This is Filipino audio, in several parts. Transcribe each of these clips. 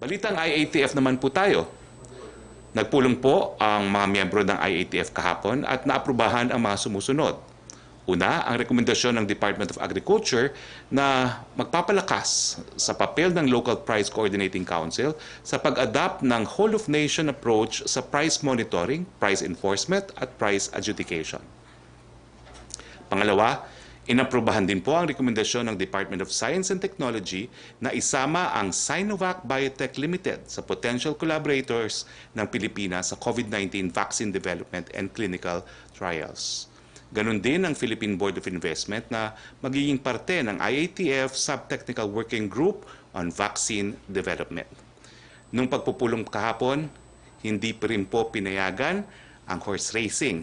Balitang IATF naman po tayo. Nagpulong po ang mga miyembro ng IATF kahapon at naaprubahan ang mga sumusunod. Una, ang rekomendasyon ng Department of Agriculture na magpapalakas sa papel ng Local Price Coordinating Council sa pag-adapt ng whole-of-nation approach sa price monitoring, price enforcement at price adjudication. Pangalawa, inaprubahan din po ang rekomendasyon ng Department of Science and Technology na isama ang Sinovac Biotech Limited sa potential collaborators ng Pilipinas sa COVID-19 vaccine development and clinical trials. Ganon din ang Philippine Board of Investment na magiging parte ng IATF Sub-Technical Working Group on Vaccine Development. Nung pagpupulong kahapon, hindi pa rin po pinayagan ang horse racing.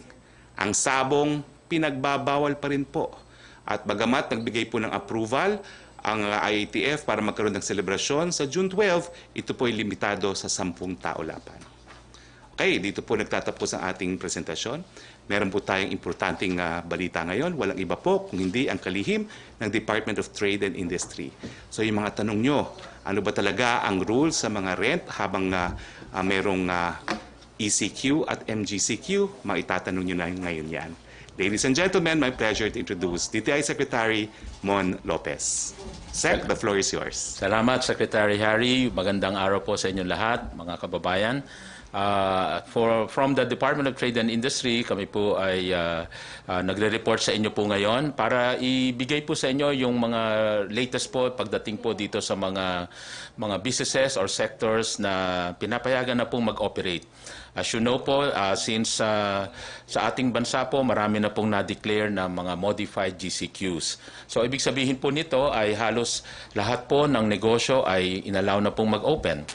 Ang sabong pinagbabawal pa rin po. At bagamat nagbigay po ng approval ang IATF para magkaroon ng selebrasyon sa June 12, ito po ay limitado sa 10 tao laban. Okay, dito po nagtatapos ang ating presentasyon. Meron po tayong importanteng balita ngayon. Walang iba po kung hindi ang kalihim ng Department of Trade and Industry. So yung mga tanong nyo, ano ba talaga ang rules sa mga rent habang merong ECQ at MGCQ, maitatanong nyo na ngayon yan. Ladies and gentlemen, my pleasure to introduce DTI Secretary Mon Lopez. Sec, the floor is yours. Salamat, Secretary Harry. Magandang araw po sa inyong lahat, mga kababayan. From the Department of Trade and Industry, kami po ay nagre-report sa inyo po ngayon para ibigay po sa inyo yung mga latest po pagdating po dito sa mga businesses or sectors na pinapayagan na po mag-operate. As you know po, since sa ating bansa po, marami na pong na-declare na mga modified GCQs. So, ibig sabihin po nito ay halos lahat po ng negosyo ay inallow na pong mag-open.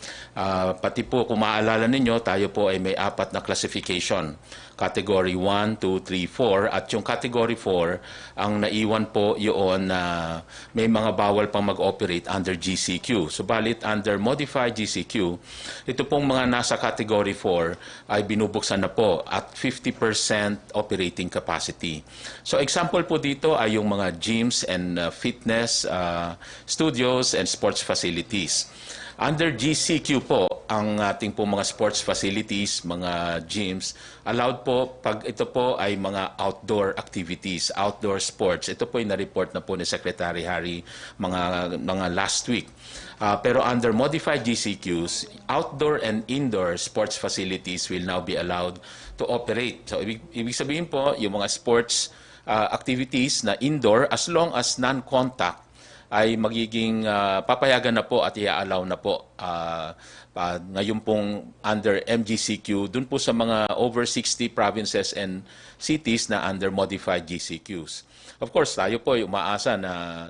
Pati po, kung maaalala ninyo, tayo po ay may 4 na classification. Category 1, 2, 3, 4. At yung Category 4, ang naiwan po yun na may mga bawal pang mag-operate under GCQ. Subalit, under modified GCQ, ito pong mga nasa Category 4 ay binubuksan na po at 50% operating capacity. So example po dito ay yung mga gyms and fitness studios and sports facilities. Under GCQ po, ang ating po mga sports facilities, mga gyms, allowed po pag ito po ay mga outdoor activities, outdoor sports. Ito po ay na-report na po ni Secretary Harry mga last week. Pero under modified GCQs, outdoor and indoor sports facilities will now be allowed to operate. So ibig sabihin po, yung mga sports activities na indoor, as long as non-contact, ay magiging papayagan na po at i-allow na po ngayon pong under MGCQ, dun po sa mga over 60 provinces and cities na under modified GCQs. Of course, tayo po ay umaasa na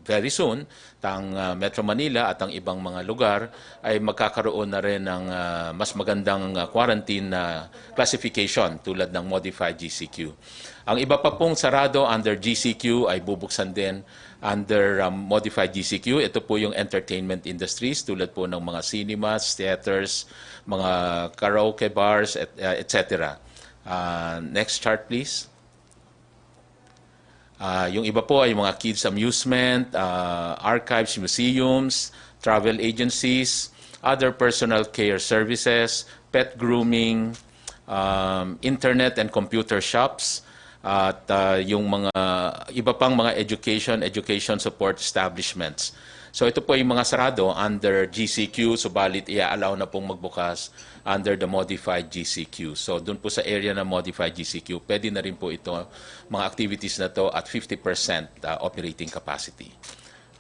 very soon, ang Metro Manila at ang ibang mga lugar ay magkakaroon na rin ng mas magandang quarantine classification tulad ng modified GCQ. Ang iba pa pong sarado under GCQ ay bubuksan din under modified GCQ. Ito po yung entertainment industries tulad po ng mga cinemas, theaters, mga karaoke bars, etc. Next chart please. Yung iba po ay mga kids amusement, archives, museums, travel agencies, other personal care services, pet grooming, internet and computer shops, at yung mga iba pang mga education support establishments. So ito po yung mga sarado under GCQ, subalit i-allow na pong magbukas under the modified GCQ. So doon po sa area na modified GCQ, pwede na rin po ito, mga activities na to at 50% operating capacity.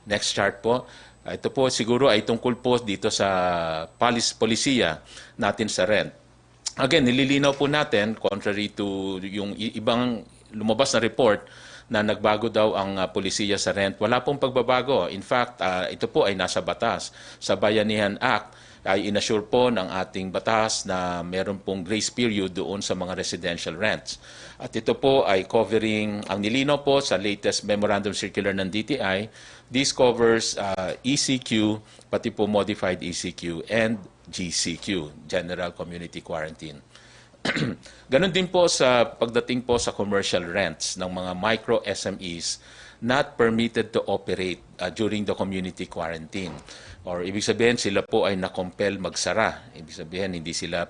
Next chart po. Ito po siguro ay tungkol po dito sa polisiya natin sa rent. Again, nililinaw po natin, contrary to yung ibang lumabas na report na nagbago daw ang polisiya sa rent. Wala pong pagbabago. In fact, ito po ay nasa batas. Sa Bayanihan Act ay inassure po ng ating batas na meron pong grace period doon sa mga residential rents. At ito po ay covering, ang nilinaw po sa latest memorandum circular ng DTI, this covers ECQ, pati po modified ECQ, and GCQ, General Community Quarantine. Ganon din po sa pagdating po sa commercial rents ng mga micro SMEs not permitted to operate during the community quarantine. Or ibig sabihin sila po ay na-compel magsara. Ibig sabihin hindi sila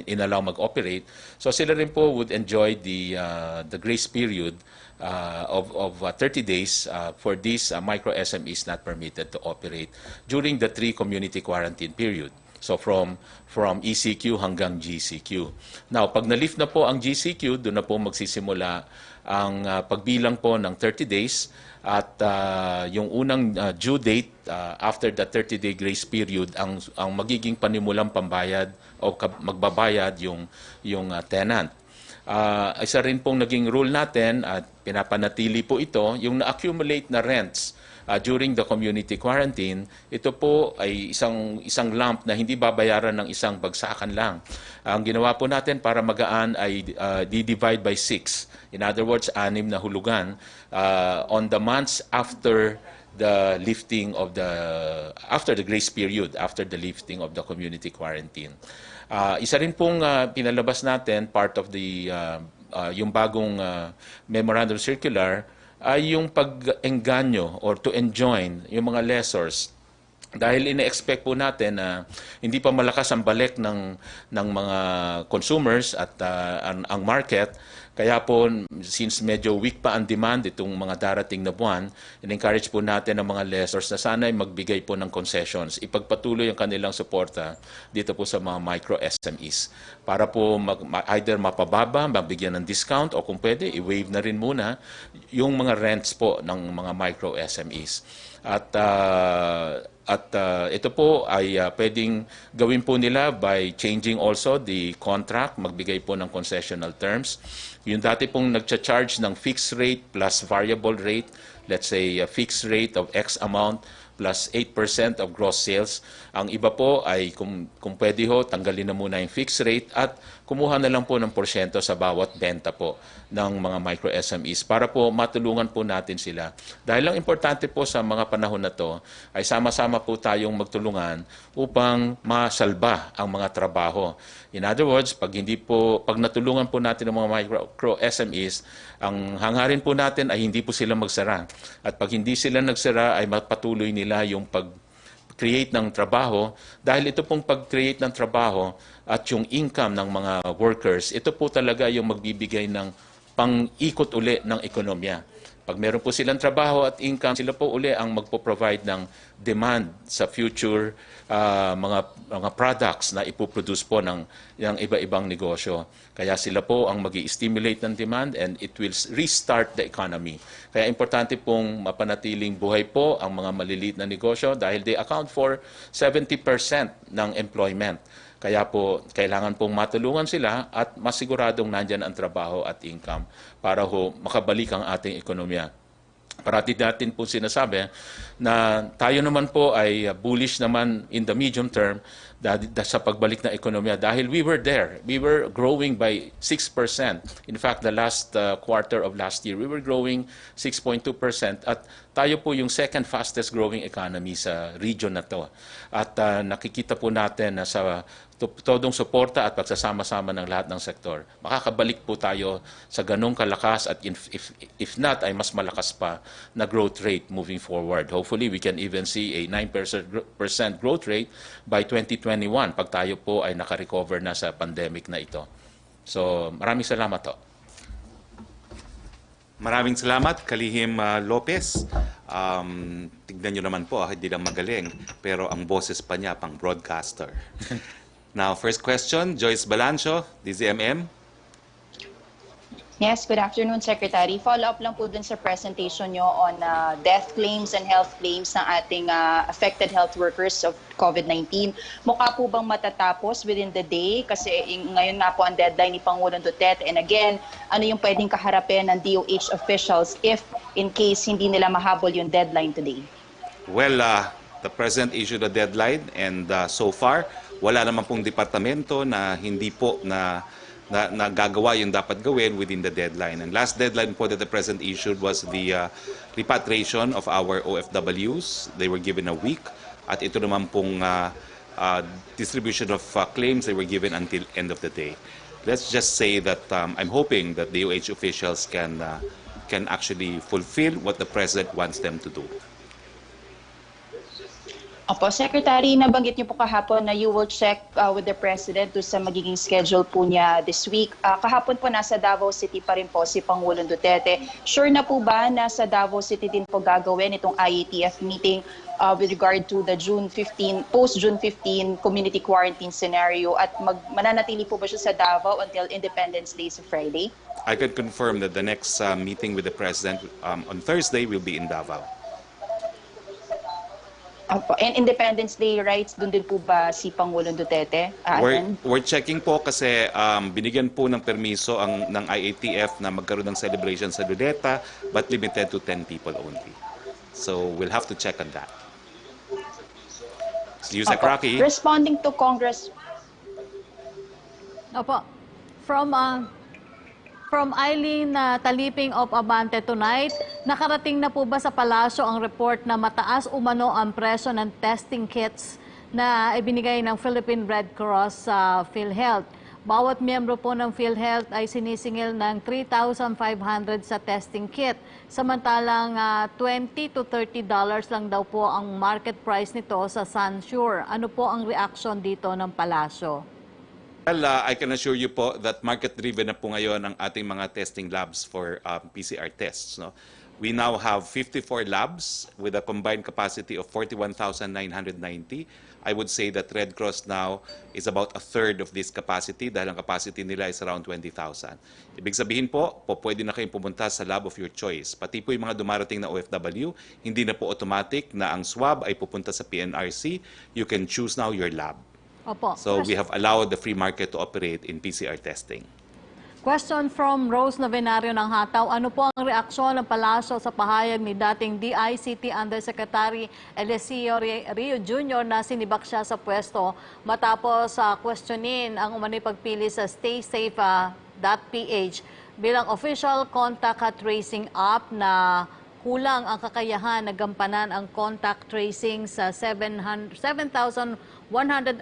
inallow mag-operate. So sila rin po would enjoy the grace period of 30 days for these micro SMEs not permitted to operate during the 3 community quarantine period. So from ECQ hanggang GCQ. Now, pag na-lift na po ang GCQ, doon na po magsisimula ang pagbilang po ng 30 days at yung unang due date after the 30-day grace period ang magiging panimulang pambayad o magbabayad yung tenant. Isa rin pong naging rule natin at pinapanatili po ito, yung na-accumulate na rents during the community quarantine, ito po ay isang lump na hindi babayaran ng isang bagsakan lang. Ang ginawa po natin para magaan ay di-divide by 6. In other words, 6 na hulugan on the months after the lifting of after the grace period, after the lifting of the community quarantine. Isa rin pong pinalabas natin, part of yung bagong memorandum circular, ay yung pag-engganyo or to enjoin yung mga lessors. Dahil ina-expect po natin na hindi pa malakas ang balik ng mga consumers at ang market. Kaya po, since medyo weak pa ang demand itong mga darating na buwan, in-encourage po natin ang mga lessors na sana ay magbigay po ng concessions. Ipagpatuloy ang kanilang suporta dito po sa mga micro SMEs. Para po either mapababa, mabigyan ng discount, o kung pwede, i-waive na rin muna yung mga rents po ng mga micro SMEs. At ito po ay pwedeng gawin po nila by changing also the contract, magbigay po ng concessional terms. Yung dati pong nagcha-charge ng fixed rate plus variable rate, let's say a fixed rate of X amount plus 8% of gross sales. Ang iba po ay kung pwede ho, tanggalin na muna yung fixed rate at kumuha na lang po ng porsyento sa bawat benta po ng mga micro SMEs para po matulungan po natin sila. Dahil ang importante po sa mga panahon na to ay sama-sama po tayong magtulungan upang masalba ang mga trabaho. In other words, pag natulungan po natin ang mga micro SMEs, ang hangarin po natin ay hindi po sila magsara. At pag hindi sila nagsara ay mapatuloy nila yung pag-create ng trabaho. Dahil ito pong pag-create ng trabaho at yung income ng mga workers, ito po talaga yung magbibigay ng pang-ikot uli ng ekonomiya. Pag meron po silang trabaho at income, sila po uli ang magpo-provide ng demand sa future mga products na ipoproduce po ng iba-ibang negosyo. Kaya sila po ang mag-i-stimulate ng demand and it will restart the economy. Kaya importante pong mapanatiling buhay po ang mga maliliit na negosyo dahil they account for 70% ng employment. Kaya po, kailangan pong matulungan sila at masiguradong nandyan ang trabaho at income para makabalik ang ating ekonomiya. Parati natin po sinasabi na tayo naman po ay bullish naman in the medium term sa pagbalik ng ekonomiya dahil we were there. We were growing by 6%. In fact, the last quarter of last year, we were growing 6.2% at tayo po yung second fastest growing economy sa region na to. At nakikita po natin na sa todong suporta at pagsasama-sama ng lahat ng sektor, makakabalik po tayo sa ganong kalakas at if not, ay mas malakas pa na growth rate moving forward. Hopefully, we can even see a 9% growth rate by 2021 pag tayo po ay nakarecover na sa pandemic na ito. So, maraming salamat po. Maraming salamat, Kalihim Lopez. Tignan nyo naman po, hindi lang magaling, pero ang boses pa niya, pang broadcaster. Now, first question, Joyce Balancho, DZMM. Yes, good afternoon, Secretary. Follow-up lang po dun sa presentation nyo on death claims and health claims ng ating affected health workers of COVID-19. Mukha po bang matatapos within the day? Kasi ngayon nga po ang deadline ni Pangulong Duterte. And again, ano yung pwedeng kaharapin ng DOH officials if in case hindi nila mahabol yung deadline today? Well, the President issued a deadline and so far, wala naman pong departamento na hindi po na gagawa yung dapat gawin within the deadline. And last deadline po that the President issued was the repatriation of our OFWs. They were given a week. At ito naman pong distribution of claims, they were given until end of the day. Let's just say that I'm hoping that DOH officials can can actually fulfill what the President wants them to do. Opo, Secretary, nabanggit niyo po kahapon na you will check with the President to sa magiging schedule po niya this week. Kahapon po nasa Davao City pa rin po si Pangulong Duterte. Sure na po ba na sa Davao City din po gagawin itong IATF meeting with regard to the post-June 15 community quarantine scenario at mananatili po ba siya sa Davao until Independence Day sa Friday? I can confirm that the next meeting with the President on Thursday will be in Davao. And Independence Day rights, doon din po ba si Pangulong Duterte? We're checking po kasi binigyan po ng permiso ng IATF na magkaroon ng celebration sa Luneta but limited to 10 people only. So we'll have to check on that. Yusek Roque. Responding to Congress. Opo. From Eileen Taliping of Abante tonight, nakarating na po ba sa palasyo ang report na mataas umano ang presyo ng testing kits na ibinigay ng Philippine Red Cross sa PhilHealth? Bawat miyembro po ng PhilHealth ay sinisingil ng 3,500 sa testing kit. Samantalang $20 to $30 lang daw po ang market price nito sa Sunsure. Ano po ang reaction dito ng palasyo? Well, I can assure you po that market-driven na po ngayon ang ating mga testing labs for PCR tests. No? We now have 54 labs with a combined capacity of 41,990. I would say that Red Cross now is about a third of this capacity dahil ang capacity nila is around 20,000. Ibig sabihin po, pwede na kayong pumunta sa lab of your choice. Pati po yung mga dumarating na OFW, hindi na po automatic na ang swab ay pupunta sa PNRC. You can choose now your lab. Opo. So we have allowed the free market to operate in PCR testing. Question from Rose Novenario ng Hataw. Ano po ang reaksyon ng palasyo sa pahayag ni dating DICT Undersecretary Eliseo Rio Jr. na sinibak siya sa pwesto matapos questionin ang umano'y pagpili sa staysafe.ph bilang official contact tracing app na kulang ang kakayahan na gampanan ang contact tracing sa 7,100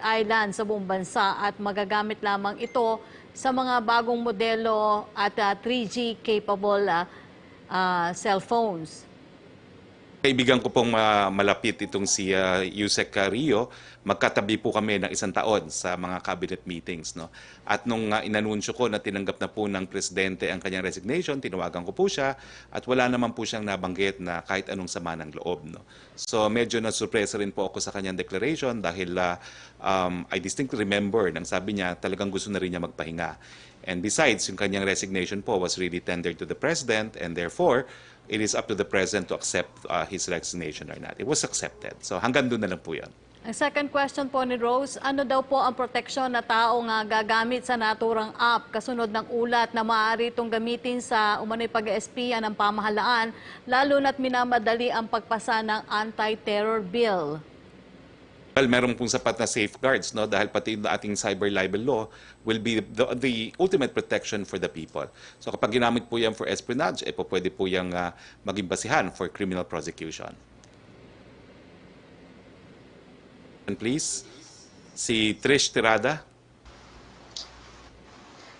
islands sa buong bansa at magagamit lamang ito sa mga bagong modelo at 3G capable cellphones. Kaibigan ko pong malapit itong si Yusek Rio, magkatabi po kami ng 1 taon sa mga cabinet meetings. No? At nung inanunsyo ko na tinanggap na po ng Presidente ang kanyang resignation, tinawagan ko po siya at wala naman po siyang nabanggit na kahit anong sama ng loob. No? So medyo nasurpresa rin po ako sa kanyang declaration dahil I distinctly remember nang sabi niya talagang gusto na rin niya magpahinga. And besides, yung kanyang resignation po was really tendered to the President and therefore, it is up to the President to accept his resignation or not. It was accepted. So hanggang doon na lang po yan. Ang second question po ni Rose, ano daw po ang proteksyon na taong gagamit sa naturang app kasunod ng ulat na maaari itong gamitin sa umano'y pag-espiya ng pamahalaan, lalo na't minamadali ang pagpasa ng anti-terror bill? Well, meron pong sapat na safeguards, no? Dahil pati yung ating cyber libel law will be the ultimate protection for the people. So kapag ginamit po yan for espionage, pwede po yung maging basihan for criminal prosecution. And please, si Trish Tirada.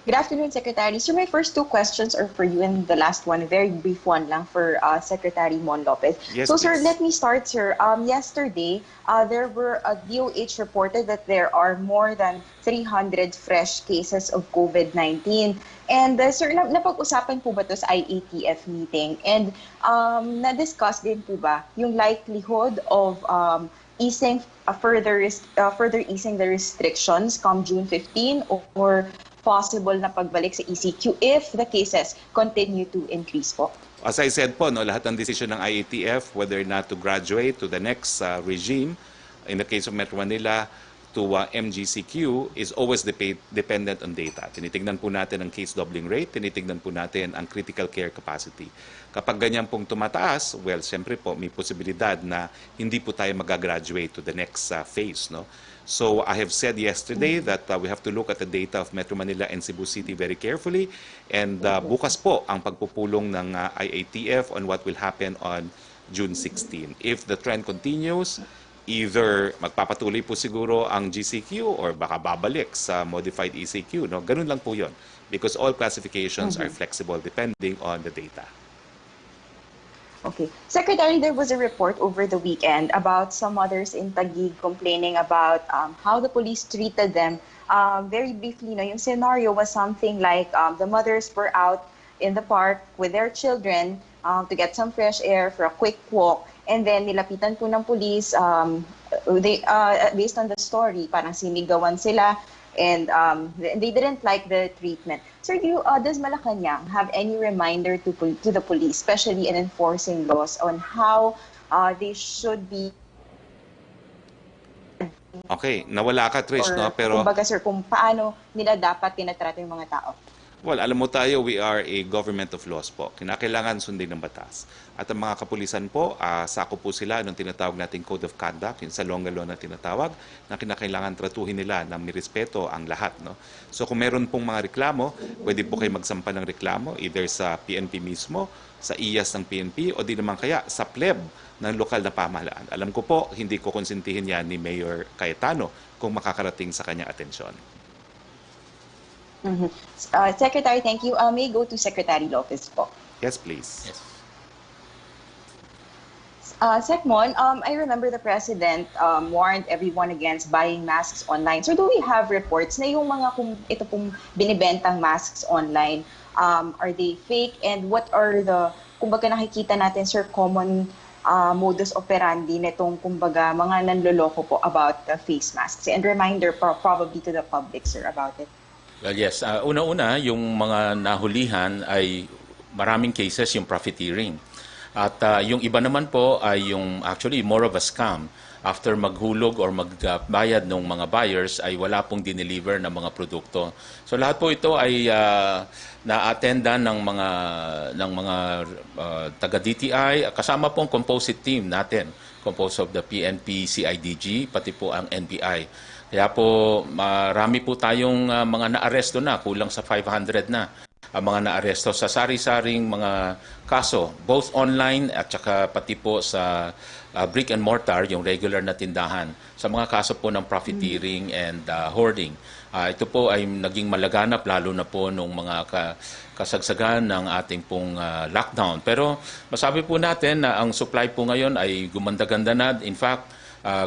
Good afternoon, Secretary. So my first two questions are for you and the last one, a very brief one lang for Secretary Mon Lopez. Yes, so, sir, please. let me start, sir. Yesterday, there were DOH reported that there are more than 300 fresh cases of COVID-19. And sir, napag-usapan po ba ito sa IATF meeting? And na-discuss din po ba yung likelihood of easing further easing the restrictions come June 15 or possible na pagbalik sa ECQ if the cases continue to increase po? As I said po, no, lahat ng decision ng IATF, whether or not to graduate to the next regime, in the case of Metro Manila, to MGCQ, is always dependent on data. Tinitignan po natin ang case doubling rate, tinitignan po natin ang critical care capacity. Kapag ganyan pong tumataas, well, siyempre po, may posibilidad na hindi po tayo mag-graduate to the next phase. No? So I have said yesterday that we have to look at the data of Metro Manila and Cebu City very carefully. And bukas po ang pagpupulong ng IATF on what will happen on June 16. If the trend continues, either magpapatuloy po siguro ang GCQ or baka babalik sa modified ECQ. No? Ganun lang po yun. Because all classifications are flexible depending on the data. Okay. Secretary, there was a report over the weekend about some mothers in Taguig complaining about how the police treated them. Very briefly, no, yung scenario was something like the mothers were out in the park with their children to get some fresh air for a quick walk. And then nilapitan po ng police, based on the story, parang sinigawan sila and they didn't like the treatment. Sir, does Malacanang have any reminder to the police, especially in enforcing laws, on how they should be? Okay, nawala ka, Trish, no? Pero Kumbaga, sir, kung paano nila dapat tinatrato yung mga tao? well, alam mo tayo, we are a government of laws po. Kinakailangan sundin ng batas. At ang mga kapulisan po, sako po sila ng tinatawag nating Code of Conduct, yung sa Longa Law na tinatawag, na kinakailangan tratuhin nila na may respeto ang lahat. No? So kung meron pong mga reklamo, pwede po kayo magsampa ng reklamo, either sa PNP mismo, sa IAS ng PNP, o di naman kaya sa pleb ng lokal na pamahalaan. Alam ko po, hindi ko konsentihin yan ni Mayor Cayetano kung makakarating sa kanyang atensyon. Secretary, thank you. May go to Secretary Lopez po. Yes, please. Yes. Secmon, I remember the President warned everyone against buying masks online. So do we have reports na yung mga ito pong binibentang masks online, are they fake? And what are the, kumbaga nakikita natin, sir, common modus operandi nitong kumbaga mga nanloloko po about the face masks? And reminder probably to the public, sir, about it. Well, yes. Una-una, yung mga nahulihan ay maraming cases yung profiteering. At yung iba naman po ay yung actually more of a scam. After maghulog or magbayad ng mga buyers ay wala pong dineliver ng mga produkto. So lahat po ito ay na-attendan ng mga taga-DTI, kasama pong composite team natin, composed of the PNP, CIDG, pati po ang NBI. Kaya po marami po tayong mga naaresto na, kulang sa 500 na ang mga naaresto sa sari-saring mga kaso, both online at saka pati po sa brick and mortar, yung regular na tindahan, sa mga kaso po ng profiteering and hoarding. Ito po ay naging malaganap lalo na po nung mga kasagsagan ng ating pong lockdown. Pero masabi po natin na ang supply po ngayon ay gumanda-ganda na. In fact,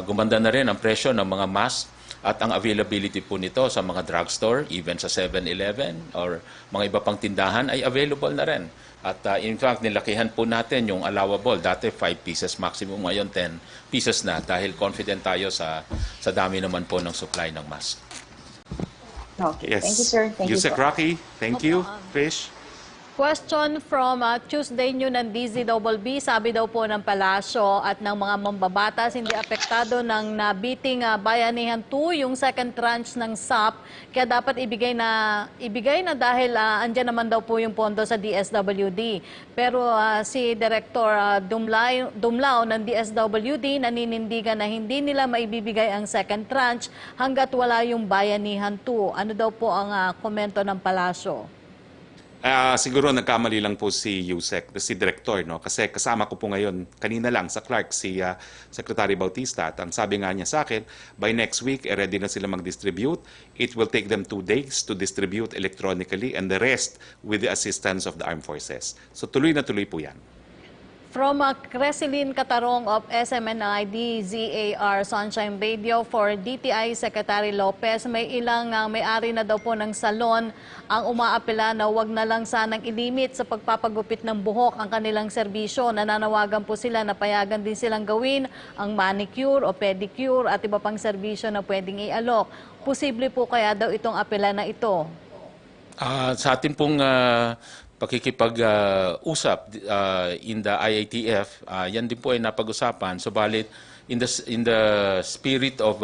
gumanda na rin ang presyo ng mga mask. At ang availability po nito sa mga drugstore, even sa 7-Eleven or mga iba pang tindahan ay available na rin. At in fact, nilakihan po natin yung allowable. Dati 5 pieces maximum, ngayon 10 pieces na dahil confident tayo sa dami naman po ng supply ng mask. Okay. Yes. Thank you, sir. Thank you Yusek po. Roque, thank you. Fish. Question from Tuesday New ng DZBB, sabi daw po ng Palasyo at ng mga mambabatas, hindi apektado ng nabiting Bayanihan 2 yung second tranche ng SAP, kaya dapat ibigay na dahil andyan naman daw po yung pondo sa DSWD. Pero si Director Dumlao ng DSWD naninindigan na hindi nila maibibigay ang second tranche hanggat wala yung Bayanihan 2. Ano daw po ang komento ng Palasyo? Siguro nagkamali lang po si Yusek, si Director, no? Kasi kasama ko po ngayon, kanina lang sa Clark, si Secretary Bautista. At ang sabi nga niya sa akin, by next week, ready na sila mag-distribute. It will take them 2 days to distribute electronically and the rest with the assistance of the armed forces. So tuloy na tuloy po yan. From Cresilin Catarong of SMNI DZAR Sunshine Radio for DTI Secretary Lopez, may ilang may-ari na daw po ng salon ang umaapela na wag na lang sanang ilimit sa pagpapagupit ng buhok ang kanilang serbisyo. Nananawagan po sila na payagan din silang gawin ang manicure o pedicure at iba pang serbisyo na pwedeng ialok. Posible po kaya daw itong apela na ito? Sa atin pong pakikipag-usap in the IATF, yan din po ay napag-usapan. Subalit, in the spirit of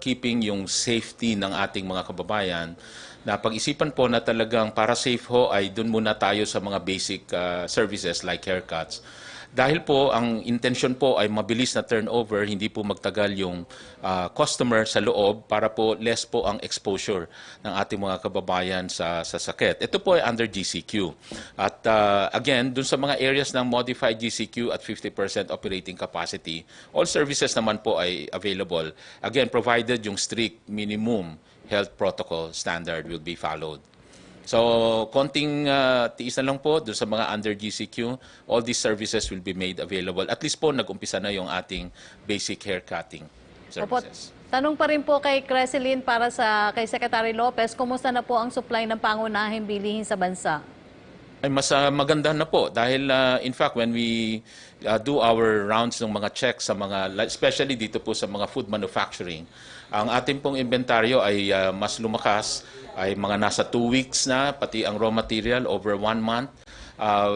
keeping yung safety ng ating mga kababayan, na pag-isipan po na talagang para safe ho ay dun muna tayo sa mga basic services like haircuts. Dahil po ang intention po ay mabilis na turnover, hindi po magtagal yung customer sa loob para po less po ang exposure ng ating mga kababayan sa sakit. Ito po ay under GCQ. At again, dun sa mga areas ng modified GCQ at 50% operating capacity, all services naman po ay available. Again, provided yung strict minimum health protocol standard will be followed. So, konting tiis na lang po doon sa mga under GCQ. All these services will be made available. At least po, nag-umpisa na yung ating basic hair cutting Opo, services. tanong pa rin po kay Creseline para kay Secretary Lopez, kumusta na po ang supply ng pangunahing bilihin sa bansa? Ay mas maganda na po dahil in fact when we do our rounds ng mga checks sa mga especially dito po sa mga food manufacturing, ang ating pong inventaryo ay mas lumakas, ay mga nasa 2 weeks na, pati ang raw material over 1 month.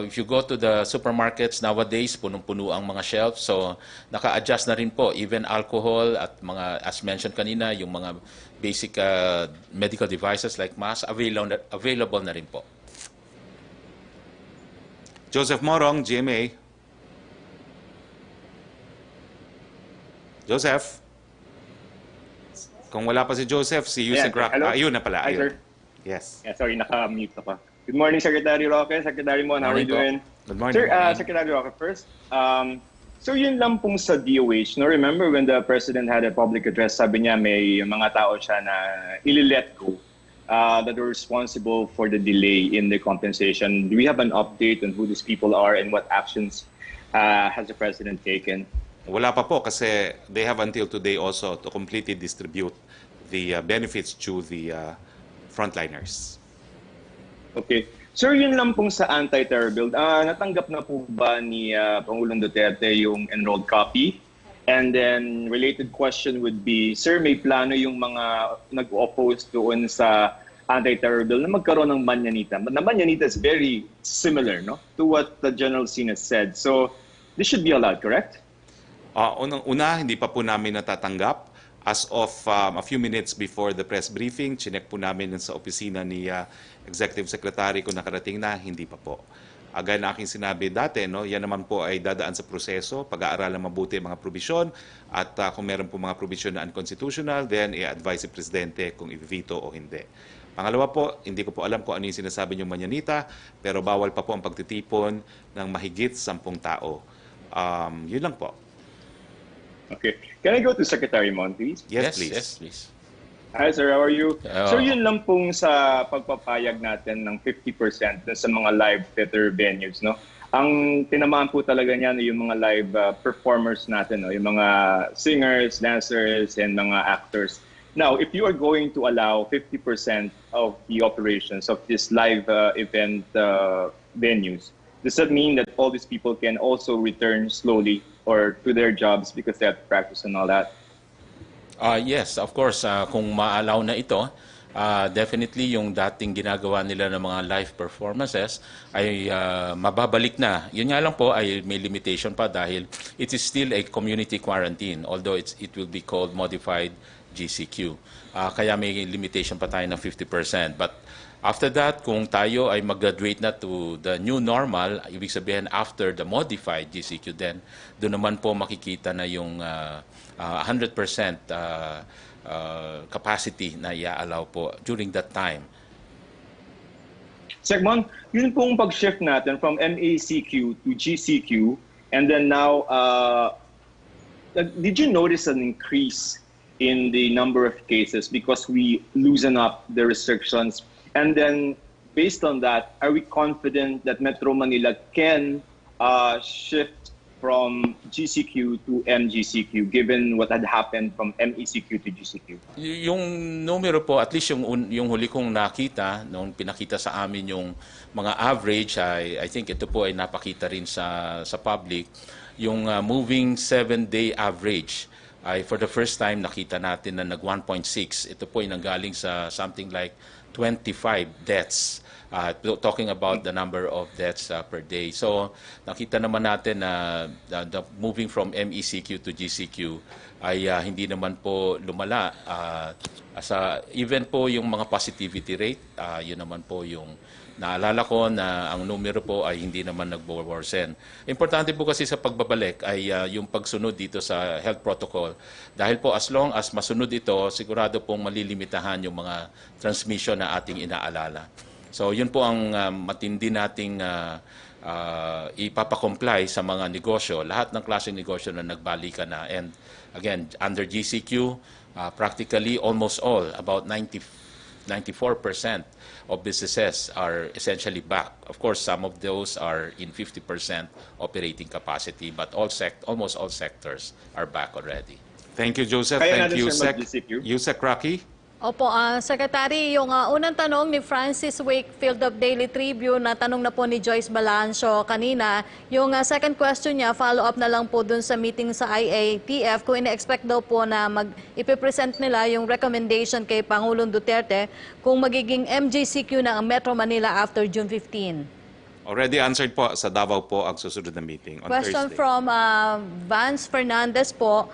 If you go to the supermarkets nowadays, punong-puno ang mga shelves. So, naka-adjust na rin po. Even alcohol at mga, as mentioned kanina, yung mga basic medical devices like masks, available na rin po. Joseph Morong, GMA. Joseph? Kung wala pa si Joseph, si Yusek Roque. Hello? Ayun na pala. Hi, Ayun. sir. Yes. Yeah, sorry, naka-mute ako. Good morning, Secretary Roque. Secretary Mon, how are you Morning po. doing? Good morning. Sir, Secretary Roque, first, so yun lang pong sa DOH, no? Remember when the President had a public address, sabi niya may mga tao siya na ili-let go that were responsible for the delay in the compensation. Do we have an update on who these people are and what actions has the President taken? Wala pa po kasi they have until today also to completely distribute the benefits to the frontliners. Okay. Sir, yun lang pong sa anti-terror bill. Natanggap na po ba ni Pangulong Duterte yung enrolled copy? And then, related question would be, sir, may plano yung mga nag-oppose doon sa anti-terror bill na magkaroon ng manyanita. Na manyanita is very similar, no, to what the General Sin has said. So, this should be allowed, correct? Unang-una, hindi pa po namin natatanggap. As of a few minutes before the press briefing, chinek po namin sa opisina ni Executive Secretary kung nakarating na, hindi pa po. Agad na aking sinabi dati, no, yan naman po ay dadaan sa proseso, pag-aaralan mabuti ang mga probisyon, at kung meron po mga probisyon na unconstitutional, then i-advise si Presidente kung i-veto o hindi. Pangalawa po, hindi ko po alam kung ano yung sinasabi niyong manyanita, pero bawal pa po ang pagtitipon ng mahigit 10 tao. Yun lang po. Okay. Can I go to Secretary Mon, please? Yes, please. Yes, please. Hi, sir. How are you? Oh. So, yun lang pong sa pagpapayag natin ng 50% dun sa mga live theater venues, no? Ang tinamaan po talaga niyan yung mga live performers natin, no? Yung mga singers, dancers, and mga actors. Now, if you are going to allow 50% of the operations of this live event venues, does that mean that all these people can also return slowly or to their jobs because they have to practice and all that? Yes, of course. Kung ma-allow na ito, definitely yung dating ginagawa nila ng mga live performances ay mababalik na. Yun nga lang po ay may limitation pa dahil it is still a community quarantine, although it will be called modified GCQ. Kaya may limitation pa tayo ng 50%. But after that, kung tayo ay mag-graduate na to the new normal, ibig sabihin after the modified GCQ, then doon naman po makikita na yung 100% capacity na i-allow po during that time. Segmon, yun pong pag-shift natin from MACQ to GCQ, and then now, did you notice an increase in the number of cases because we loosen up the restrictions? And then, based on that, are we confident that Metro Manila can shift from GCQ to MGCQ, given what had happened from MECQ to GCQ? Yung numero po, at least yung huli kong nakita, nung pinakita sa amin yung mga average, I think ito po ay napakita rin sa public, yung moving 7-day average ay for the first time nakita natin na nag 1.6. Ito po ay nanggaling sa something like 25 deaths. Talking about the number of deaths per day. So nakita naman natin na moving from MECQ to GCQ ay hindi naman po lumala. Even po yung mga positivity rate, yun naman po yung naalala ko na ang numero po ay hindi naman nag-worsen. Importante po kasi sa pagbabalik ay yung pagsunod dito sa health protocol. Dahil po as long as masunod ito, sigurado pong malilimitahan yung mga transmission na ating inaalala. So yun po ang matindi nating ipapakomply sa mga negosyo, lahat ng klaseng negosyo na nagbalikan na. And again, under GCQ, practically almost all, about 95% 94% of businesses are essentially back. Of course, some of those are in 50% operating capacity, but almost all sectors are back already. Thank you, Joseph. Kaya Thank natin, you, sir, Sec. mag-GCQ. Yusek Roque. Opo, Secretary, yung unang tanong ni Francis Wakefield of Daily Tribune na tanong na po ni Joyce Balancio kanina, yung second question niya, follow-up na lang po dun sa meeting sa IATF, kung ina-expect daw po na ipipresent nila yung recommendation kay Pangulong Duterte kung magiging MJCQ na ang Metro Manila after June 15. Already answered po, sa Davao po ang susunod na meeting on Question Thursday. from Vance Fernandez po.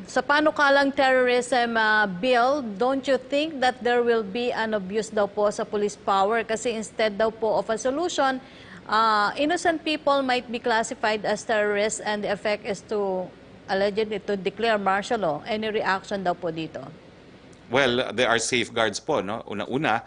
Sa panukalang terrorism bill, don't you think that there will be an abuse daw po sa police power? Kasi instead daw po of a solution, innocent people might be classified as terrorists and the effect is to allegedly to declare martial law. Any reaction daw po dito? Well, there are safeguards po. No? Una-una,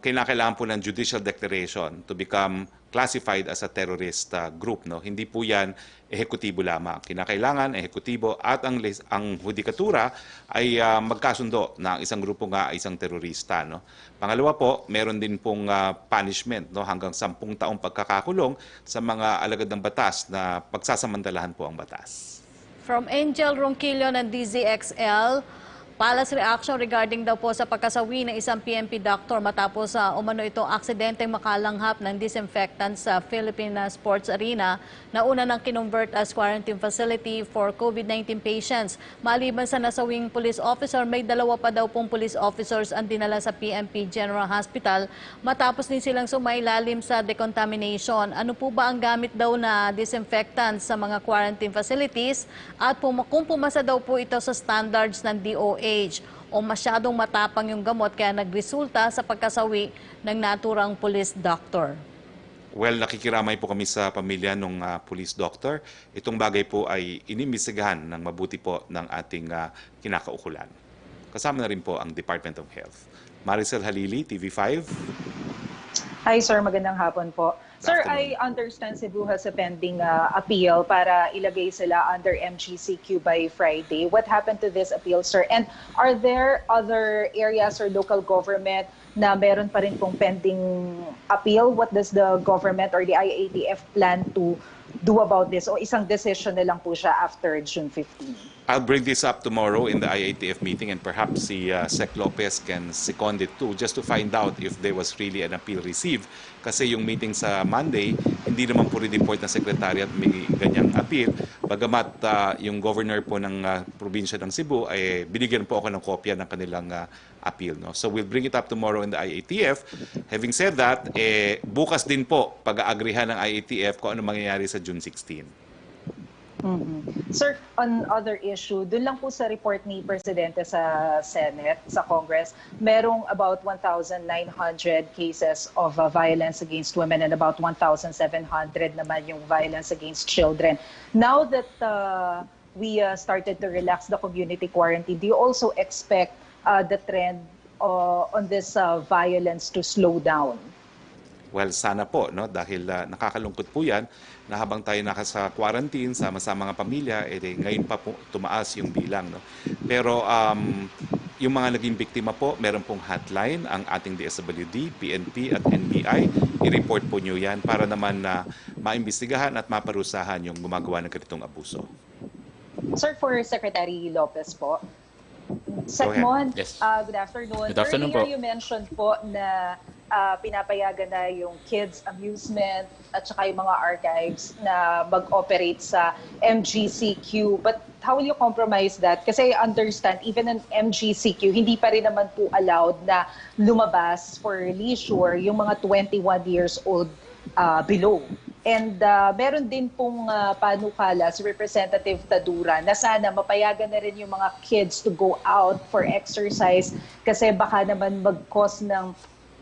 kailangan po ng judicial declaration to become classified as a terrorist group. No? Hindi po yan ehekutibo lamang. Kinakailangan, ehekutibo at ang hudikatura ay magkasundo na ang isang grupo nga ay isang terorista. No? Pangalawa po, meron din pong punishment, no? Hanggang 10 taong pagkakakulong sa mga alagad ng batas na pagsasamantalahan po ang batas. From Angel Ronquillo ng DZXL, Palace reaction regarding daw po sa pagkasawi ng isang PNP doctor matapos umano itong aksidenteng makalanghap ng disinfectant sa Philippine Sports Arena na una nang kinonvert as quarantine facility for COVID-19 patients. Maliban sa nasawing police officer, may dalawa pa daw pong police officers ang dinala sa PNP General Hospital matapos din silang sumailalim sa decontamination. Ano po ba ang gamit daw na disinfectant sa mga quarantine facilities at kung pumasa daw po ito sa standards ng DOH o masyadong matapang yung gamot kaya nagresulta sa pagkasawi ng naturang police doctor? Well, nakikiramay po kami sa pamilya ng police doctor. Itong bagay po ay inimbestigahan ng mabuti po ng ating kinakaukulan. Kasama na rin po ang Department of Health. Maricel Halili, TV5. Hi sir, magandang hapon po. Sir, I understand Cebu has a pending appeal para ilagay sila under MGCQ by Friday. What happened to this appeal, sir? And are there other areas or local government na meron pa rin pong pending appeal? What does the government or the IATF plan to do about this? O isang decision na lang po siya after June 15? I'll bring this up tomorrow in the IATF meeting and perhaps si Sec Lopez can second it too just to find out if there was really an appeal received. Kasi yung meeting sa Monday, hindi naman po report ng Secretariat may ganyang appeal. Bagamat yung governor po ng probinsya ng Cebu ay binigyan po ako ng kopya ng kanilang appeal. No? So we'll bring it up tomorrow in the IATF. Having said that, bukas din po pag-aagrihan ng IATF kung ano mangyayari sa June 16. Sir, on other issue, dun lang po sa report ni Presidente sa Senate, sa Congress, merong about 1,900 cases of violence against women and about 1,700 naman yung violence against children. Now that we started to relax the community quarantine, do you also expect the trend on this violence to slow down? Well, sana po, no? Dahil nakakalungkot po yan na habang tayo nasa quarantine, sama-sama mga pamilya, ngayon pa po tumaas yung bilang. No? Pero yung mga naging biktima po, meron pong hotline, ang ating DSWD, PNP at NBI. I-report po nyo yan para naman na maimbestigahan at maparusahan yung gumagawa ng ganitong abuso. Sir, for Secretary Lopez po, Secmon, Yes. Good afternoon. Good afternoon Earlier po. you mentioned po na pinapayagan na yung kids amusement at saka yung mga archives na mag-operate sa MGCQ. But how will you compromise that? Kasi I understand, even in MGCQ, hindi pa rin naman po allowed na lumabas for leisure yung mga 21 years old below. And meron din pong panukala si Representative Tadura na sana mapayagan na rin yung mga kids to go out for exercise kasi baka naman mag-cause ng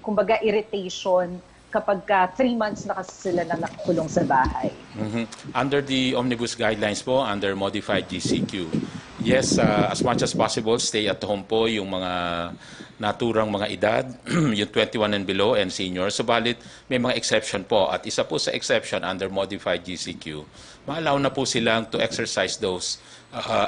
kumbaga irritation kapag 3 months na kasi sila na nakakulong sa bahay. Under the omnibus guidelines po, under modified GCQ, yes, as much as possible, stay at home po yung mga naturang mga edad, yung 21 and below and seniors. Subalit, may mga exception po. At isa po sa exception under modified GCQ, ma-allow na po silang to exercise those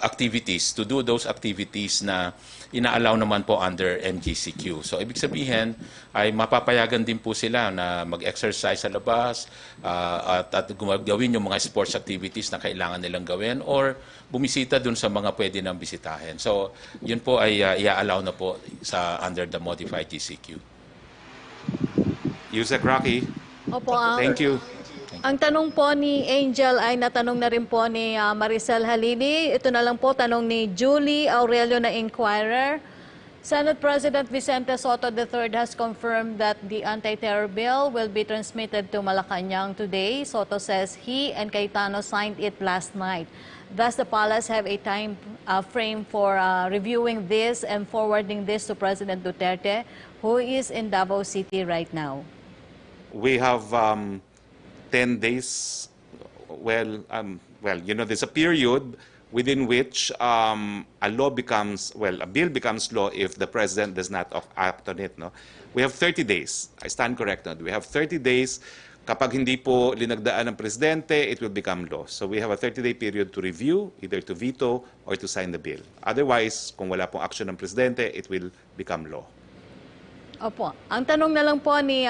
activities, to do those activities na ina-allow naman po under MGCQ. So ibig sabihin ay mapapayagan din po sila na mag-exercise sa labas at gawin yung mga sports activities na kailangan nilang gawin or bumisita dun sa mga pwede nang bisitahin. So yun po ay i-allow na po sa under the modified GCQ. Yusek Roque, Opo, thank you. ang tanong po ni Angel ay natanong na rin po ni Maricel Halili. Ito na lang po, tanong ni Julie Aurelio na Inquirer. Senate President Vicente Soto III has confirmed that the anti-terror bill will be transmitted to Malacanang today. Soto says he and Cayetano signed it last night. Does the palace have a time frame for reviewing this and forwarding this to President Duterte, who is in Davao City right now? We have 10 days. Well, there's a period within which a bill becomes law if the president does not act on it. No, we have 30 days. I stand corrected. We have 30 days. Kapag hindi po linagdaan ng presidente, it will become law. So we have a 30-day period to review, either to veto or to sign the bill. Otherwise, kung wala pong action ng presidente, it will become law. Opo. Ang tanong na lang po ni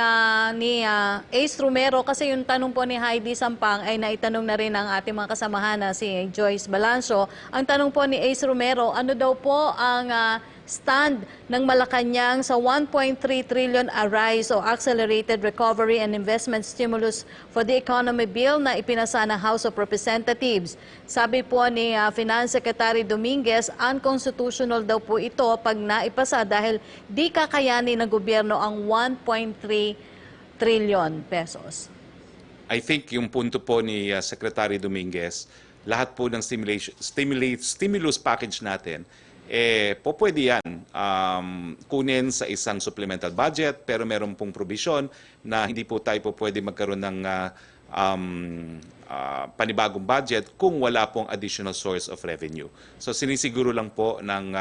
Ace Romero, kasi yung tanong po ni Heidi Sampang ay naitanong na rin ng ating mga kasamahan na si Joyce Balancio. Ang tanong po ni Ace Romero, ano daw po ang stand ng Malacanang sa 1.3 trillion ARISE o Accelerated Recovery and Investment Stimulus for the Economy Bill na ipinasa ng House of Representatives. Sabi po ni Finance Secretary Dominguez, unconstitutional daw po ito pag naipasa dahil di kakayanin ng gobyerno ang 1.3 trillion pesos. I think yung punto po ni Secretary Dominguez, lahat po ng stimulus package natin, po pwede yan kunin sa isang supplemental budget, pero meron pong provision na hindi po tayo po pwede magkaroon ng panibagong budget kung wala pong additional source of revenue. So sinisiguro lang po ng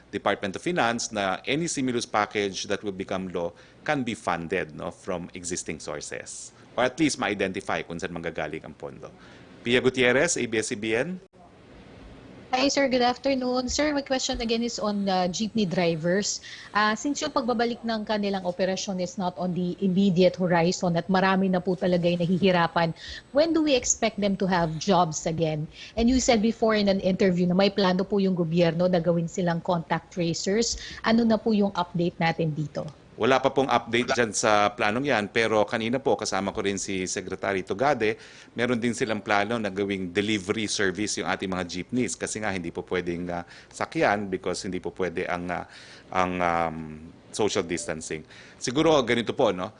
Department of Finance na any stimulus package that will become law can be funded, no, from existing sources. Or at least ma-identify kung saan manggagaling ang pondo. Pia Gutierrez, ABS-CBN. Hi sir, good afternoon. Sir, my question again is on jeepney drivers. Since yung pagbabalik ng kanilang operasyon is not on the immediate horizon at marami na po talaga yung nahihirapan, when do we expect them to have jobs again? And you said before in an interview na may plano po yung gobyerno na gawin silang contact tracers. Ano na po yung update natin dito? Wala pa pong update dyan sa planong yan, pero kanina po kasama ko rin si Secretary Tugade, meron din silang plano na gawing delivery service yung ating mga jeepneys kasi nga hindi po pwedeng sakyan because hindi po pwede ang social distancing. Siguro ganito po, no?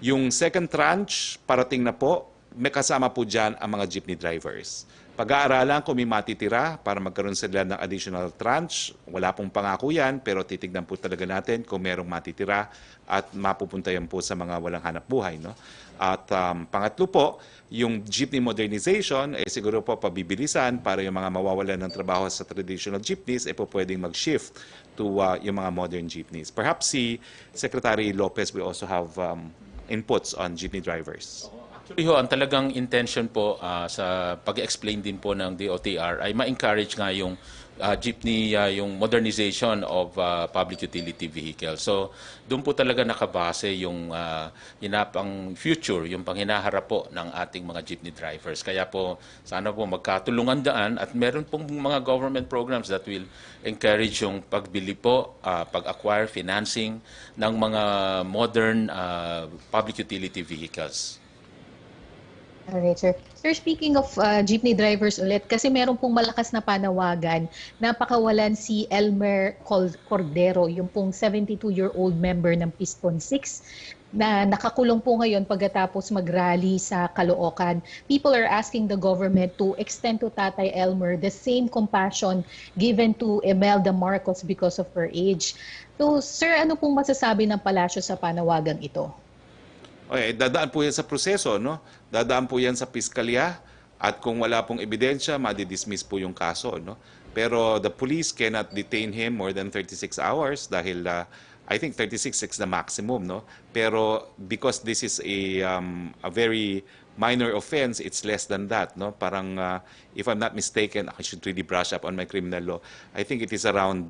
Yung second tranche parating na po, may kasama po dyan ang mga jeepney drivers. Pag-aaralan kung may matitira para magkaroon sila ng additional tranche. Wala pong pangako yan, pero titignan po talaga natin kung merong matitira at mapupunta yan po sa mga walang hanap buhay. No? At pangatlo po, yung jeepney modernization, siguro po pabibilisan para yung mga mawawalan ng trabaho sa traditional jeepneys, po pwedeng mag-shift to yung mga modern jeepneys. Perhaps si Secretary Lopez will also have inputs on jeepney drivers. Actually ho, ang talagang intention po sa pag-explain din po ng DOTR ay ma-encourage nga yung jeepney, yung modernization of public utility vehicles. So doon po talaga nakabase yung ang future, yung panghinaharap po ng ating mga jeepney drivers. Kaya po sana po magkatulungan daan at meron pong mga government programs that will encourage yung pagbili po, pag-acquire, financing ng mga modern public utility vehicles. Alright, sir. Sir, speaking of jeepney drivers ulit, kasi meron pong malakas na panawagan na pakawalan si Elmer Cordero, yung pong 72-year-old member ng Piston 6 na nakakulong po ngayon pagkatapos mag-rally sa Caloocan. People are asking the government to extend to Tatay Elmer the same compassion given to Imelda Marcos because of her age. So, sir, ano pong masasabi ng palasyo sa panawagang ito? Okay, dadaan po yan sa proseso, no? Dadaan po yan sa piskalya at kung wala pong ebidensya, madi-dismiss po yung kaso, no? Pero the police cannot detain him more than 36 hours dahil I think 36 is the maximum, no? Pero because this is a very minor offense, it's less than that, no? Parang, if I'm not mistaken, I should really brush up on my criminal law. I think it is around,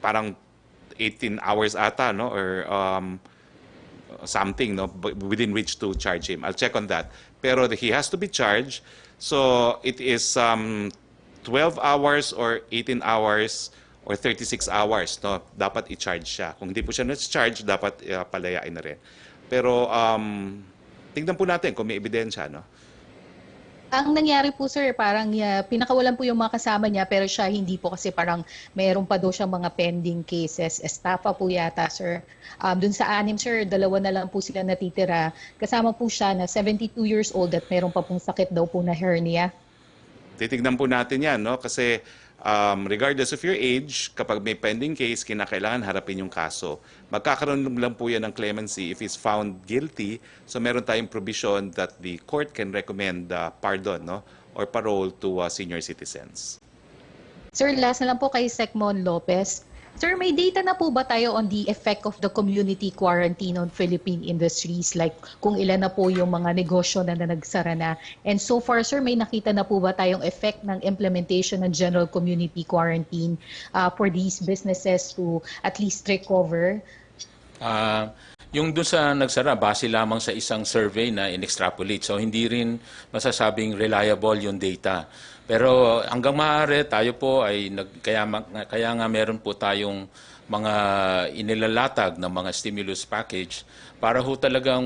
parang 18 hours ata, no? Or something, no? Within which to charge him. I'll check on that. Pero he has to be charged. So it is 12 hours or 18 hours or 36 hours, no? Dapat i-charge siya. Kung hindi po siya na-charge, dapat palayain na rin. Pero tingnan po natin kung may ebidensya, no? Ang nangyari po sir, parang pinakawalan po yung mga kasama niya pero siya hindi po kasi parang mayroon pa daw siyang mga pending cases. Estafa po yata sir. Dun sa 6 sir, 2 na lang po sila natitira. Kasama po siya na 72 years old at mayroon pa pong sakit daw po na hernia. Titignan po natin yan, no? Kasi regardless of your age, kapag may pending case, kinakailangan harapin yung kaso. Magkakaroon lang po yan ng clemency if he's found guilty. So meron tayong provision that the court can recommend pardon, no? Or parole to senior citizens. Sir, last na lang po kay Secmon Lopez. Sir, may data na po ba tayo on the effect of the community quarantine on Philippine industries? Like kung ilan na po yung mga negosyo na nagsara na? And so far, sir, may nakita na po ba tayong effect ng implementation ng general community quarantine for these businesses to at least recover? Yung dun sa nagsara, base lamang sa isang survey na in-extrapolate. So hindi rin masasabing reliable yung data. Pero hanggang maaari, tayo po ay kaya nga meron po tayong mga inilalatag ng mga stimulus package para ho talagang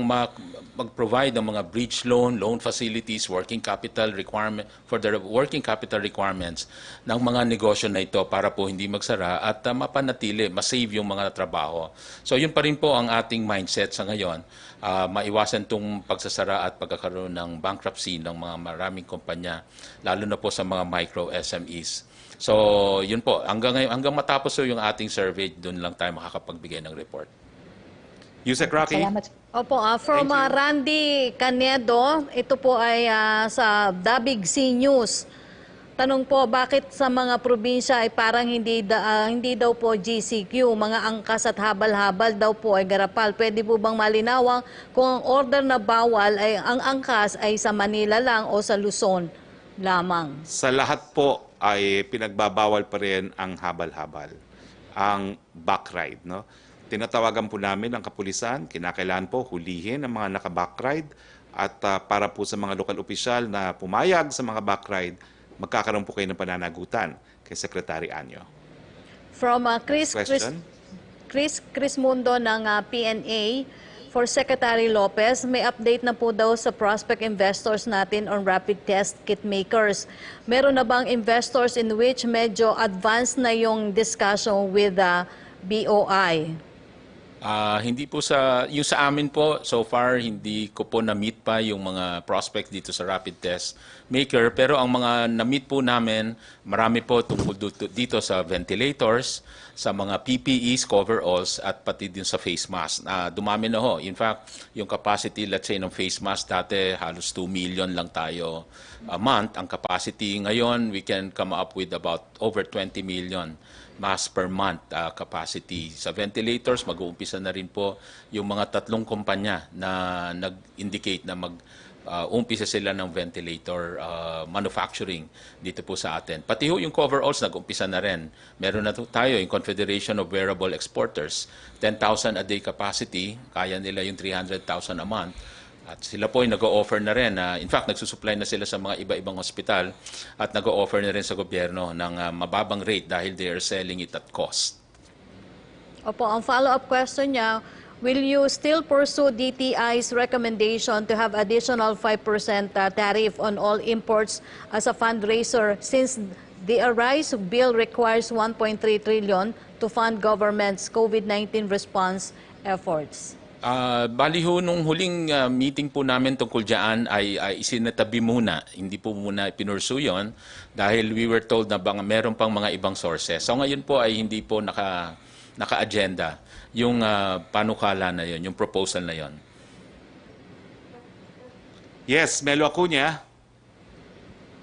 mag-provide ng mga bridge loan facilities, working capital requirement for the working capital requirements ng mga negosyo na ito para po hindi magsara at mapanatili, masave yung mga trabaho. So yun pa rin po ang ating mindset sa ngayon. Maiwasan itong pagsasara at pagkakaroon ng bankruptcy ng mga maraming kumpanya, lalo na po sa mga micro SMEs. So, yun po. Hanggang matapos po yung ating survey, doon lang tayo makakapagbigay ng report. Yusek Roque. Salamat. Opo, from Randy Canedo, ito po ay sa Dabig C News. Tanong po, bakit sa mga probinsya ay parang hindi daw po GCQ, mga angkas at habal-habal daw po ay garapal. Pwede po bang malinawang kung ang order na bawal ay ang angkas ay sa Manila lang o sa Luzon lamang? Sa lahat po ay pinagbabawal pa rin ang habal-habal, ang backride, no? Tinatawagan po namin ang kapulisan, kinakailangan po hulihin ang mga naka-backride at para po sa mga lokal opisyal na pumayag sa mga backride, magkakaroon po kayo ng pananagutan kay Secretary Anyo. From Chris Mundo ng PNA, for Secretary Lopez, may update na po daw sa prospect investors natin on rapid test kit makers. Meron na bang investors in which medyo advanced na yung discussion with the BOI? Hindi po yung sa amin po, so far hindi ko po na-meet pa yung mga prospect dito sa rapid test maker. Pero ang mga na-meet po namin, marami po tungkol dito sa ventilators, sa mga PPEs, coveralls, at pati din sa face mask. Dumami na ho. In fact, yung capacity, let's say, ng face mask dati, halos 2 million lang tayo a month. Ang capacity ngayon, we can come up with about over 20 million masks per month capacity. Sa ventilators, mag-uumpisa na rin po yung mga 3 kumpanya na nag-indicate na mag-uumpisa sila ng ventilator manufacturing dito po sa atin. Pati ho yung coveralls, nag-umpisa na rin. Meron na tayo yung Confederation of Wearable Exporters, 10,000 a day capacity, kaya nila yung 300,000 a month. At sila po ay nag-o-offer na rin. In fact, nagsusupply na sila sa mga iba-ibang ospital at nag-o-offer na rin sa gobyerno ng mababang rate dahil they are selling it at cost. Opo, ang follow-up question niya, will you still pursue DTI's recommendation to have additional 5% tariff on all imports as a fundraiser since the ARISE bill requires 1.3 trillion to fund government's COVID-19 response efforts? Bali ho, nung huling meeting po namin tungkol dyan ay isinatabi muna. Hindi po muna pinursu yun dahil we were told na meron pang mga ibang sources. So ngayon po ay hindi po naka-agenda yung panukala na yun, yung proposal na yun. Yes, Melo Acuña.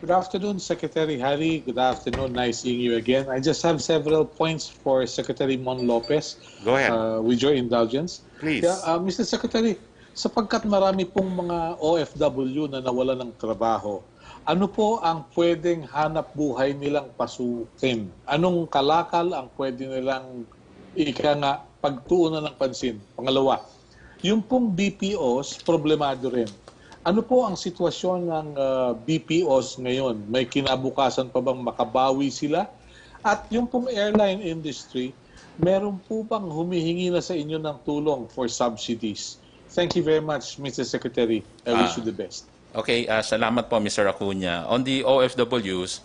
Good afternoon, Secretary Harry. Good afternoon. Nice seeing you again. I just have several points for Secretary Mon Lopez. Go ahead. With your indulgence. Please. Yeah, Mr. Secretary, Sapagkat marami pong mga OFW na nawala ng trabaho, ano po ang pwedeng hanap buhay nilang pasukin? Anong kalakal ang pwede nilang pagtuunan ng pansin? Pangalawa, yung pong BPOs, problemado rin. Ano po ang sitwasyon ng BPOs ngayon? May kinabukasan pa bang makabawi sila? At yung pong airline industry, meron po bang humihingi na sa inyo ng tulong for subsidies? Thank you very much, Mr. Secretary. I wish you the best. Okay, salamat po Mr. Acuña. On the OFWs,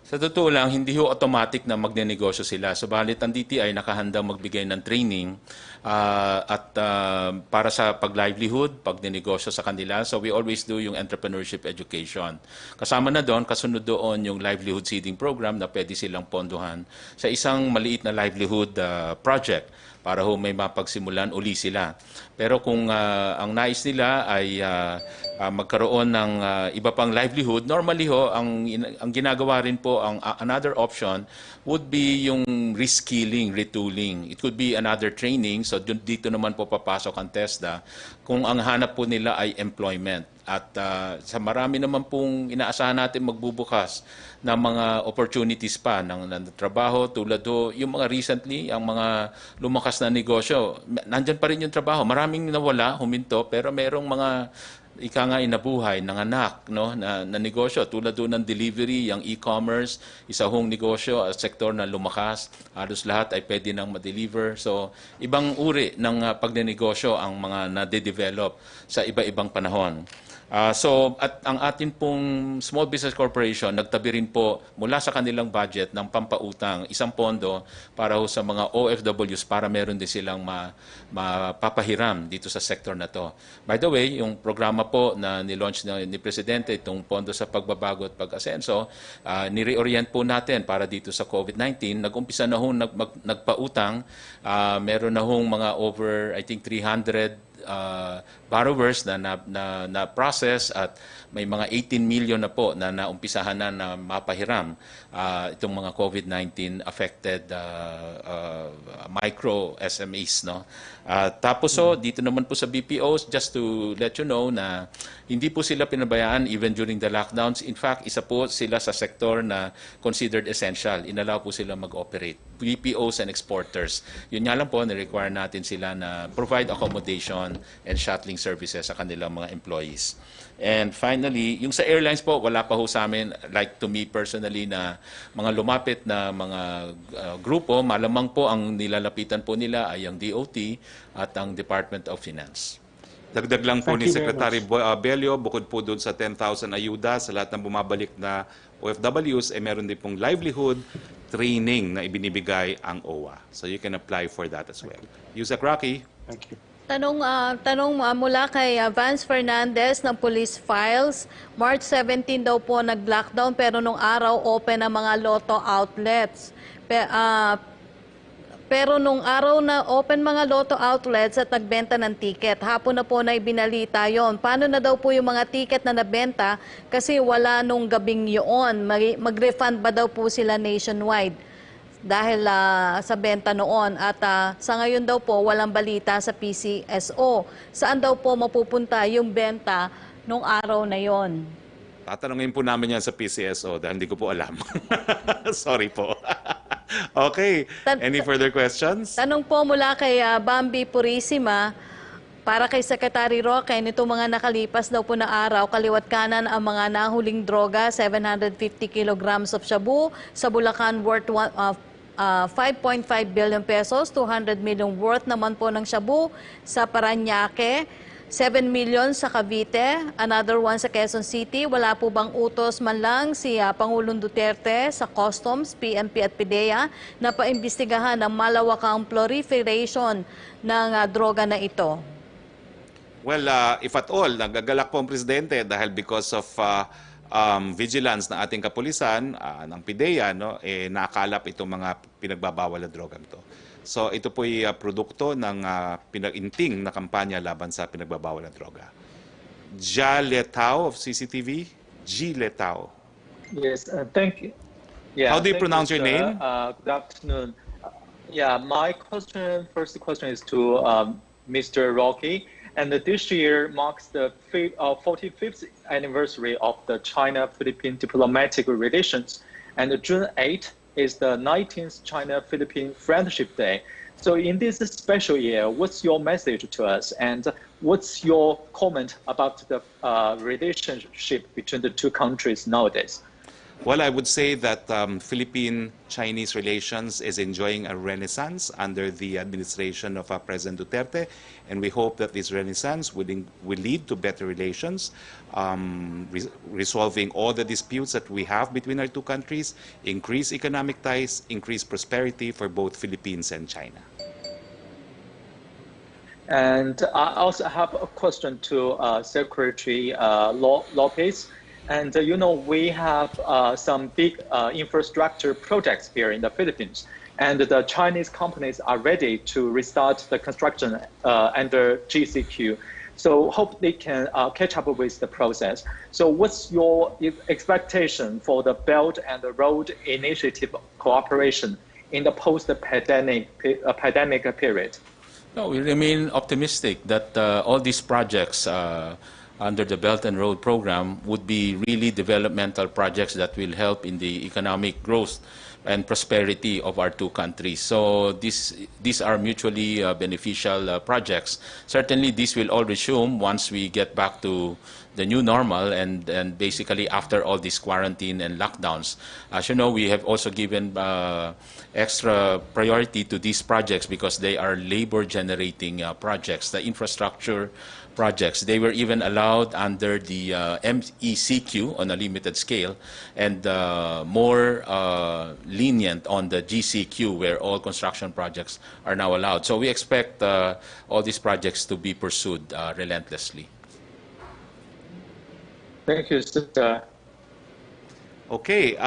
sa totoo lang, hindi ho automatic na magnenegosyo sila. Subalit ang DTI nakahandang magbigay ng training para sa pag-livelihood, pag-negosyo sa kanila. So we always do yung entrepreneurship education. Kasama na doon, kasunod doon yung livelihood seeding program na pwede silang ponduhan sa isang maliit na livelihood project para ho may mapagsimulan uli sila. Pero kung ang nais nila ay magkaroon ng iba pang livelihood, normally ho, ang ginagawa rin po, another option would be yung reskilling, retooling. It could be another training. So dito naman po papasok ang TESDA kung ang hanap po nila ay employment. At sa marami naman pong inaasahan natin magbubukas ng mga opportunities pa ng trabaho tulad do yung mga recently, ang mga lumakas na negosyo. Nandyan pa rin yung trabaho. Maraming nawala, huminto, pero merong mga inabuhay, nanganak, no, na negosyo. Tulad doon ng delivery, yung e-commerce, isa hong negosyo, sektor na lumakas. Halos lahat ay pwede nang ma-deliver. So, ibang uri ng pagnenegosyo ang mga na-develop sa iba-ibang panahon. At ang atin pong Small Business Corporation, nagtabi rin po mula sa kanilang budget ng pampautang, isang pondo para ho sa mga OFWs para meron din silang mapapahiram dito sa sector na to. By the way, yung programa po na nilaunch ni Presidente, itong pondo sa pagbabago at pag-asenso, nireorient po natin para dito sa COVID-19. Nag-umpisa na hong nagpautang, meron na hong mga over, I think, 300 borrowers na process at may mga 18 million na po na naumpisahan na mapahiram itong mga COVID-19 affected micro SMEs, no. Tapos dito naman po sa BPOs, just to let you know na hindi po sila pinabayaan even during the lockdowns. In fact, isa po sila sa sektor na considered essential. Inalaw po sila mag-operate. BPOs and exporters. Yun nga lang po, ni-require natin sila na provide accommodation and shuttling services sa kanilang mga employees. And finally, yung sa airlines po, wala pa ho sa amin, like to me personally, na mga lumapit na mga grupo, malamang po ang nilalapitan po nila ay ang DOT at ang Department of Finance. Dagdag lang po ni Secretary Bello, bukod po doon sa 10,000 ayuda sa lahat ng bumabalik na OFWs, meron din pong livelihood training na ibinibigay ang OWA. So you can apply for that as well. Yusek Roque. Thank you. Tanong mula kay Vance Fernandez ng Police Files. March 17 daw po nag-lockdown pero nung araw open ang mga lotto outlets. Pero nung araw na open mga lotto outlets at nagbenta ng ticket, hapon na po na ibinalita yon. Paano na daw po yung mga ticket na nabenta kasi wala nung gabing yun? Mag-refund ba daw po sila nationwide? Dahil sa benta noon at sa ngayon daw po walang balita sa PCSO. Saan daw po mapupunta yung benta nung araw na yon? Tatanungin po namin yan sa PCSO dahil hindi ko po alam. Sorry po. Okay. Any further questions? Tanong po mula kay Bambi Purisima. Para kay Secretary Roque, nito mga nakalipas daw po na araw, kaliwat kanan ang mga nahuling droga, 750 kilograms of shabu, sa Bulacan worth 5.5 billion pesos, 200 million worth naman po ng shabu sa Parañaque, 7 million sa Cavite, another one sa Quezon City. Wala po bang utos man lang si Pangulong Duterte sa Customs, PNP at PDEA na paimbestigahan ang malawakang proliferation ng droga na ito? Well, if at all, nagagalak po ang Presidente dahil because of vigilance ng ating kapulisan, ng PIDEA, no, nakalap itong mga pinagbabawal na drogang to. So ito po ay produkto ng pinag-inting na kampanya laban sa pinagbabawal na droga. Ja Letao of CCTV. G Letao. Yes, thank you. Yeah, how do you pronounce your name? Good afternoon. Yeah, my question, first question is to Mr. Roque. And this year marks the 45th anniversary of the China-Philippine diplomatic relations. And June 8th is the 19th China-Philippine Friendship Day. So in this special year, what's your message to us? And what's your comment about the relationship between the two countries nowadays? Well, I would say that Philippine-Chinese relations is enjoying a renaissance under the administration of President Duterte, and we hope that this renaissance will lead to better relations, resolving all the disputes that we have between our two countries, increase economic ties, increase prosperity for both Philippines and China. And I also have a question to Secretary Lopez. And we have some big infrastructure projects here in the Philippines, and the Chinese companies are ready to restart the construction under GCQ. So hope they can catch up with the process. So what's your expectation for the Belt and the Road Initiative cooperation in the post-pandemic period? No, we remain optimistic that all these projects under the Belt and Road program would be really developmental projects that will help in the economic growth and prosperity of our two countries. So these are mutually beneficial projects. Certainly, this will all resume once we get back to the new normal and basically after all this quarantine and lockdowns. As you know, we have also given extra priority to these projects because they are labor-generating projects, the infrastructure projects. They were even allowed under the MECQ on a limited scale and more lenient on the GCQ where all construction projects are now allowed. So we expect all these projects to be pursued relentlessly. Thank you, sir. Okay.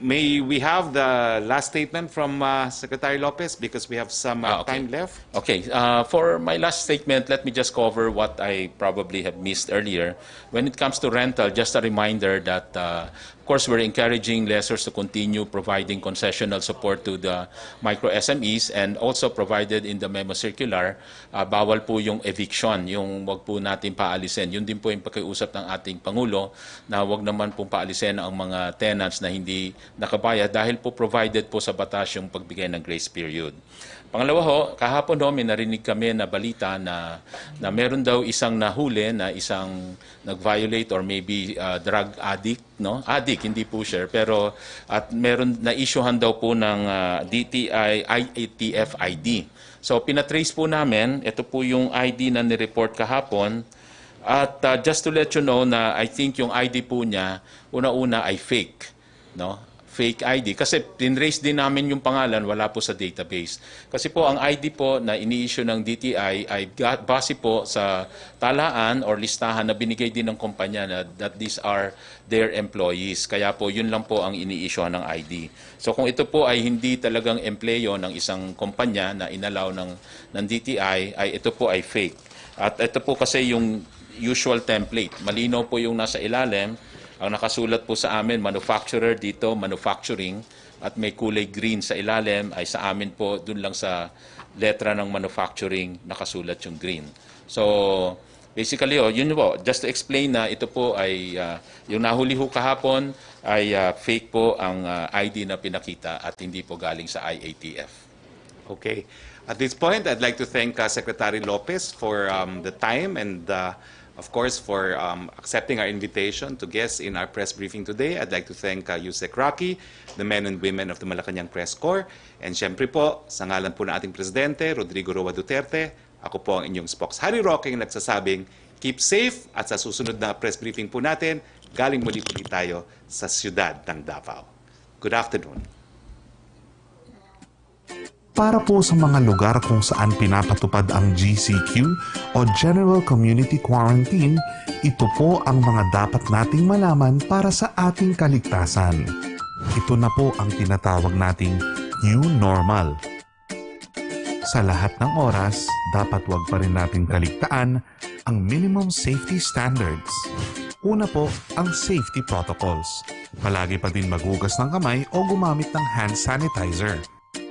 May we have the last statement from Secretary Lopez because we have some time left? Okay. For my last statement, let me just cover what I probably have missed earlier. When it comes to rental, just a reminder that, of course, we're encouraging lessors to continue providing concessional support to the micro SMEs and also provided in the memo circular, bawal po yung eviction, yung wag po natin paalisin. Yun din po yung pakiusap ng ating Pangulo na wag naman po paalisin ang mga tenants na hindi nakabayad dahil po provided po sa batas yung pagbigay ng grace period. Pangalawa ho, kahapon ho, may narinig kami na balita na meron daw isang nahuli na isang nag-violate or maybe drug addict, no? Addict, hindi po sure, pero at meron na-issuehan daw po ng DTI IATF ID. So pinatrace po namin, ito po yung ID na nireport kahapon. At just to let you know na I think yung ID po niya, una-una ay fake, no? Fake ID. Kasi tinrace din namin yung pangalan, wala po sa database. Kasi po ang ID po na ini-issue ng DTI ay base po sa talaan or listahan na binigay din ng kumpanya na that these are their employees. Kaya po yun lang po ang ini-issue ng ID. So kung ito po ay hindi talagang empleyo ng isang kumpanya na inalaw ng DTI, ay ito po ay fake. At ito po kasi yung usual template. Malinaw po yung nasa ilalim. Ang nakasulat po sa amin, manufacturer dito, manufacturing, at may kulay green sa ilalim, ay sa amin po, dun lang sa letra ng manufacturing, nakasulat yung green. So, basically, yun po, just to explain na ito po ay, yung nahuli ho kahapon, ay fake po ang ID na pinakita at hindi po galing sa IATF. Okay. At this point, I'd like to thank Secretary Lopez for the time and of course, for accepting our invitation to guest in our press briefing today. I'd like to thank Yusek Roque, the men and women of the Malacanang Press Corps. And syempre po, sa ngalan po ng ating Presidente, Rodrigo Roa Duterte, ako po ang inyong spokes Harry Roque, ang nagsasabing, keep safe at sa susunod na press briefing po natin, galing muli po tayo sa siyudad ng Davao. Good afternoon. Para po sa mga lugar kung saan pinapatupad ang GCQ o General Community Quarantine, ito po ang mga dapat nating malaman para sa ating kaligtasan. Ito na po ang tinatawag nating new normal. Sa lahat ng oras, dapat wag pa rin nating kaligtaan ang minimum safety standards. Una po, ang safety protocols. Palagi pa din maghugas ng kamay o gumamit ng hand sanitizer.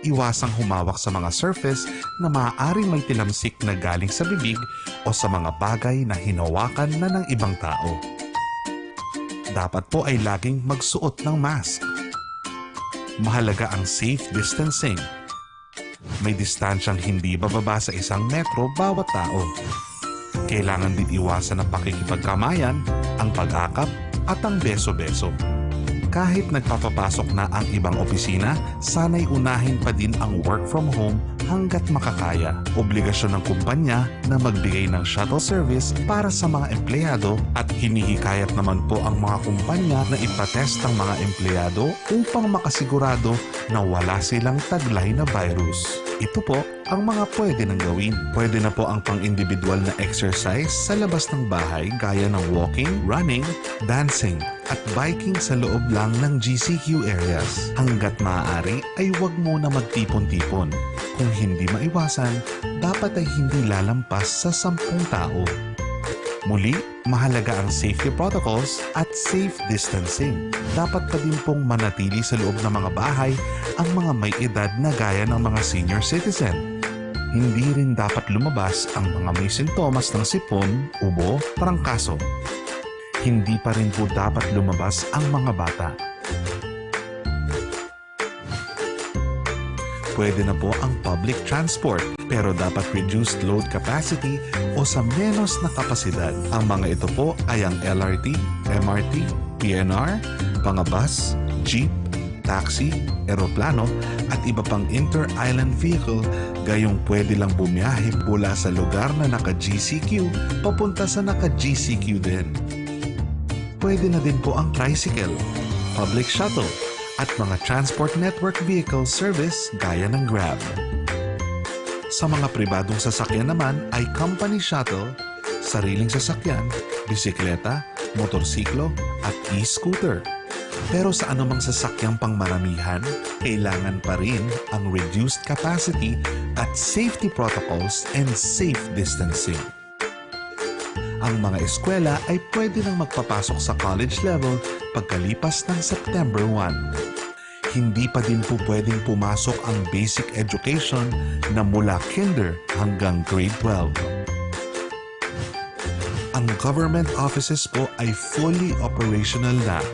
Iwasang humawak sa mga surface na maaaring may tilamsik na galing sa bibig o sa mga bagay na hinawakan na ng ibang tao. Dapat po ay laging magsuot ng mask. Mahalaga ang safe distancing. May distansyang hindi bababa sa 1 metro bawat tao. Kailangan din iwasan ang pakikipagkamayan, ang pag-akap at ang beso-beso. Kahit nagpapapasok na ang ibang opisina, sana'y unahin pa din ang work from home hanggat makakaya. Obligasyon ng kumpanya na magbigay ng shuttle service para sa mga empleyado at hinihikayat naman po ang mga kumpanya na ipatest ang mga empleyado upang makasigurado na wala silang taglay na virus. Ito po ang mga pwede nang gawin. Pwede na po ang pang-individual na exercise sa labas ng bahay gaya ng walking, running, dancing at biking sa loob lang ng GCQ areas. Hanggat maaari ay huwag muna magtipon-tipon. Kung hindi maiwasan, dapat ay hindi lalampas sa 10 tao. Muli, mahalaga ang safety protocols at safe distancing. Dapat pa din pong manatili sa loob ng mga bahay ang mga may edad na gaya ng mga senior citizen. Hindi rin dapat lumabas ang mga may sintomas ng sipon, ubo, trangkaso. Hindi pa rin po dapat lumabas ang mga bata. Pwede na po ang public transport pero dapat reduced load capacity o sa menos na kapasidad. Ang mga ito po ay ang LRT, MRT, PNR, mga bus, jeep, taxi, eroplano at iba pang inter-island vehicle gayong pwede lang bumiyahe mula sa lugar na naka-GCQ papunta sa naka-GCQ din. Pwede na din po ang tricycle, public shuttle, at mga transport network vehicle service gaya ng Grab. Sa mga pribadong sasakyan naman ay company shuttle, sariling sasakyan, bisikleta, motorsiklo at e-scooter. Pero sa anumang sasakyang pangmaramihan, kailangan pa rin ang reduced capacity at safety protocols and safe distancing. Ang mga eskwela ay pwede nang magpapasok sa college level pagkalipas ng September 1. Hindi pa din po pwedeng pumasok ang basic education na mula kinder hanggang grade 12. Ang government offices po ay fully operational na,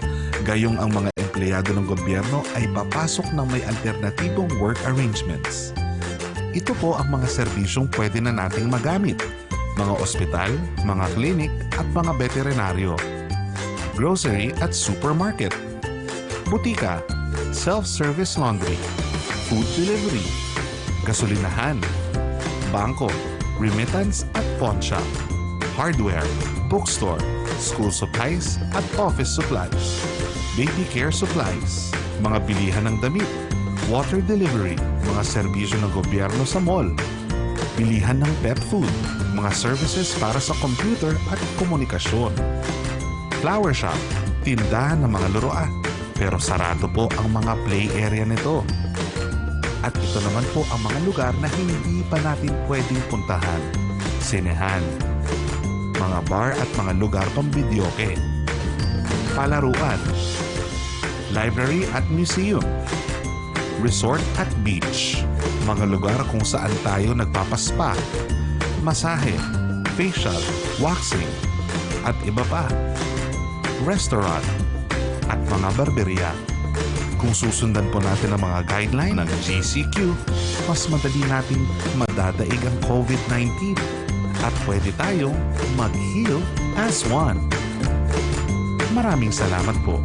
gayong ang mga empleyado ng gobyerno ay papasok ng may alternatibong work arrangements. Ito po ang mga serbisyong pwede na nating magamit. Mga ospital, mga klinik at mga veterinaryo, grocery at supermarket, butika, self-service laundry, food delivery, gasolinahan, bangko, remittance at pawn shop, hardware, bookstore, school supplies at office supplies, baby care supplies, mga bilihan ng damit, water delivery, mga serbisyo ng gobyerno sa mall, bilihan ng pet food, mga services para sa computer at komunikasyon. Flower shop, tindahan ng mga laruan, pero sarado po ang mga play area nito. At ito naman po ang mga lugar na hindi pa natin pwedeng puntahan. Sinehan, mga bar at mga lugar pambidyoke, palaruan, library at museum, resort at beach, mga lugar kung saan tayo nagpapaspa, masahe, facial, waxing, at iba pa, restaurant, at mga barberia. Kung susundan po natin ang mga guideline ng GCQ, mas madali nating madadaig ang COVID-19 at pwede tayong mag-heal as one. Maraming salamat po.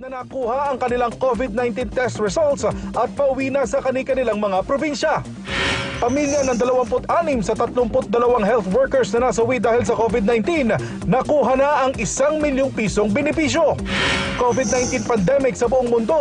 Na nakuha ang kanilang COVID-19 test results at pauwi na sa kanilang mga probinsya. Pamilya ng 26 sa 32 health workers na nasawi dahil sa COVID-19, nakuha na ang 1 milyong pisong benepisyo. COVID-19 pandemic sa buong mundo.